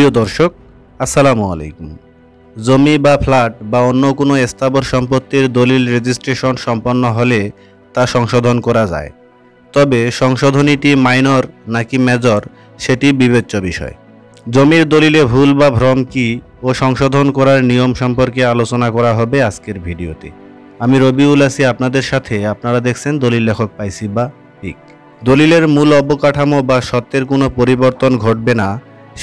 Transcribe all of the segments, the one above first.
প্রিয় দর্শক, আসসালামু আলাইকুম। জমি বা ফ্ল্যাট বা অন্য কোনো স্থাবর সম্পত্তির দলিল রেজিস্ট্রেশন সম্পন্ন হলে তা সংশোধন করা যায়। তবে সংশোধনীটি মাইনর নাকি মেজর সেটি বিবেচ্য বিষয়। জমির দলিলে ভুল বা ভ্রম কী ও সংশোধন করার নিয়ম সম্পর্কে আলোচনা করা হবে আজকের ভিডিওতে। আমি রবিউল আছি আপনাদের সাথে। আপনারা দেখছেন দলিল লেখক পাইছি বা পিক। দলিলের মূল অবকাঠামো বা সত্যের কোনো পরিবর্তন ঘটবে না,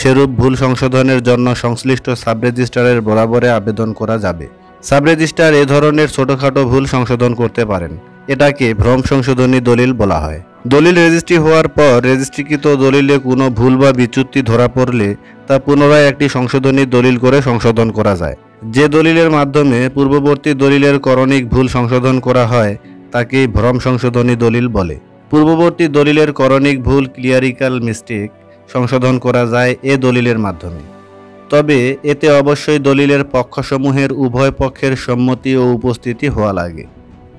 সেরূপ ভুল সংশোধনের জন্য সংশ্লিষ্ট সাব রেজিস্ট্রারের বরাবরে আবেদন করা যাবে। সাব রেজিস্ট্রার এ ধরনের ছোটখাটো ভুল সংশোধন করতে পারেন। এটাকে ভ্রম সংশোধনী দলিল বলা হয়। দলিল রেজিস্ট্রি হওয়ার পর রেজিস্ট্রিকৃত দলিলে কোনো ভুল বা বিচ্যুতি ধরা পড়লে তা পুনরায় একটি সংশোধনী দলিল করে সংশোধন করা যায়। যে দলিলের মাধ্যমে পূর্ববর্তী দলিলের করণিক ভুল সংশোধন করা হয় তাকেই ভ্রম সংশোধনী দলিল বলে। পূর্ববর্তী দলিলের করণিক ভুল ক্লিয়ারিক্যাল মিস্টেক সংশোধন করা যায় এ দলিলের মাধ্যমে। তবে এতে অবশ্যই দলিলের পক্ষসমূহের উভয় পক্ষের সম্মতি ও উপস্থিতি হওয়া লাগে।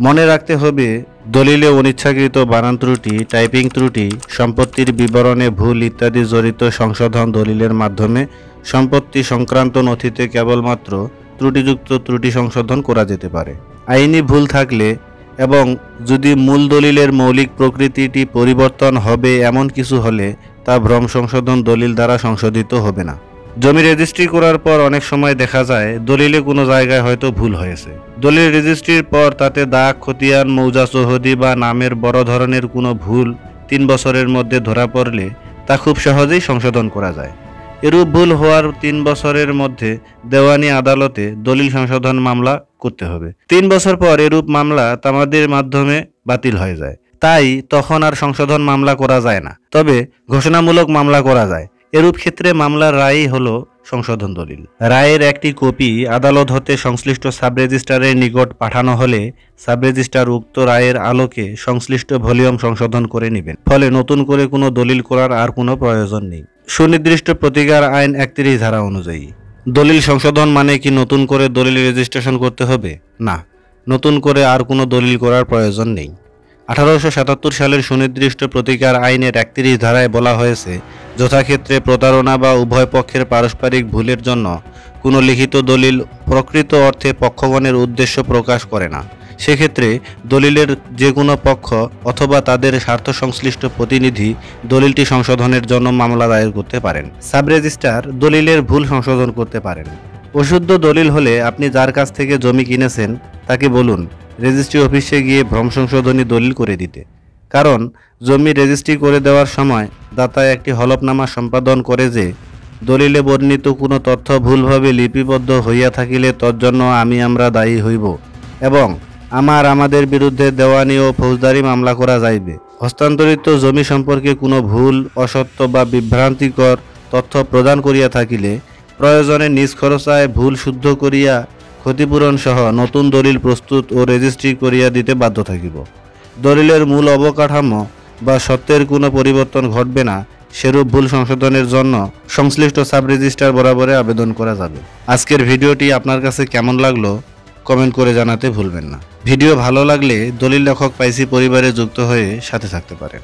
মনে রাখতে হবে, দলিলে অনিচ্ছাকৃত বানান ত্রুটি, টাইপিং ত্রুটি, সম্পত্তির বিবরণে ভুল ইত্যাদি জড়িত সংশোধন দলিলের মাধ্যমে সম্পত্তি সংক্রান্ত নথিতে কেবলমাত্র ত্রুটিযুক্ত ত্রুটি সংশোধন করা যেতে পারে। আইনি ভুল থাকলে এবং যদি মূল দলিলের মৌলিক প্রকৃতিটি পরিবর্তন হবে এমন কিছু হলে তা ভ্রম সংশোধন দলিল দ্বারা সংশোধিত হবে না। জমি রেজিস্ট্রি করার পর অনেক সময় দেখা যায় দলিলে কোনো জায়গায় হয়তো ভুল হয়েছে। দলিল রেজিস্ট্রির পর তাতে দাগ, খতিয়ান, মৌজা, চৌহদি বা নামের বড় ধরনের কোনো ভুল 3 বছরের মধ্যে ধরা পড়লে তা খুব সহজেই সংশোধন করা যায়। এরূপ ভুল হওয়ার 3 বছরের মধ্যে দেওয়ানি আদালতে দলিল সংশোধন মামলা করতে হবে। 3 বছর পর এরূপ মামলা তামাদির মাধ্যমে বাতিল হয়ে যায়। তাই তখন আর সংশোধন মামলা করা যায় না, তবে ঘোষণামূলক মামলা করা যায়। এরূপ ক্ষেত্রে মামলার রায়ই হলো সংশোধন দলিল। রায়ের একটি কপি আদালত হতে সংশ্লিষ্ট সাব রেজিস্ট্রারের নিকট পাঠানো হলে সাব রেজিস্ট্রার উক্ত রায়ের আলোকে সংশ্লিষ্ট ভলিউম সংশোধন করে নেবেন। ফলে নতুন করে কোনো দলিল করার আর কোনো প্রয়োজন নেই। সুনির্দিষ্ট প্রতিকার আইন 31 ধারা অনুযায়ী দলিল সংশোধন মানে কি নতুন করে দলিল রেজিস্ট্রেশন করতে হবে? না, নতুন করে আর কোনো দলিল করার প্রয়োজন নেই। 1877 সালের সুনির্দিষ্ট প্রতিকার আইনের 31 ধারায় বলা হয়েছে, যথাক্ষেত্রে প্রতারণা বা উভয় পক্ষের পারস্পরিক ভুলের জন্য কোনো লিখিত দলিল প্রকৃত অর্থে পক্ষগণের উদ্দেশ্য প্রকাশ করে না। সেক্ষেত্রে দলিলের যে কোনো পক্ষ অথবা তাদের স্বার্থ সংশ্লিষ্ট প্রতিনিধি দলিলটি সংশোধনের জন্য মামলা দায়ের করতে পারেন। সাব রেজিস্ট্রার দলিলের ভুল সংশোধন করতে পারেন। অশুদ্ধ দলিল হলে আপনি যার কাছ থেকে জমি কিনেছেন তাকে বলুন রেজিস্ট্রি অফিসে গিয়ে ভ্রম সংশোধনী দলিল করে দিতে। কারণ জমি রেজিস্ট্রি করে দেওয়ার সময় দাতা একটি হলফনামা সম্পাদন করে যে দলিলে বর্ণিত কোনো তথ্য ভুলভাবে লিপিবদ্ধ হইয়া থাকিলে তজ্জন্য আমরা দায়ী হইব এবং আমাদের বিরুদ্ধে দেওয়ানি ও ফৌজদারি মামলা করা যাইবে। হস্তান্তরিত জমি সম্পর্কে কোনো ভুল, অসত্য বা বিভ্রান্তিকর তথ্য প্রদান করিয়া থাকিলে প্রয়োজনে নিজ খরচায় ভুল শুদ্ধ করিয়া ক্ষতিপূরণ সহ নতুন দলিল প্রস্তুত ও রেজিস্ট্রি করিয়া দিতে বাধ্য থাকিব। দলিলের মূল অবকাঠামো বা সত্যের কোনো পরিবর্তন ঘটবে না, সেরূপ ভুল সংশোধনের জন্য সংশ্লিষ্ট সাব রেজিস্ট্রার বরাবরে আবেদন করা যাবে। আজকের ভিডিওটি আপনার কাছে কেমন লাগলো কমেন্ট করে জানাতে ভুলবেন না। ভিডিও ভালো লাগলে দলিল লেখক পাইছি পরিবারে যুক্ত হয়ে সাথে থাকতে পারেন।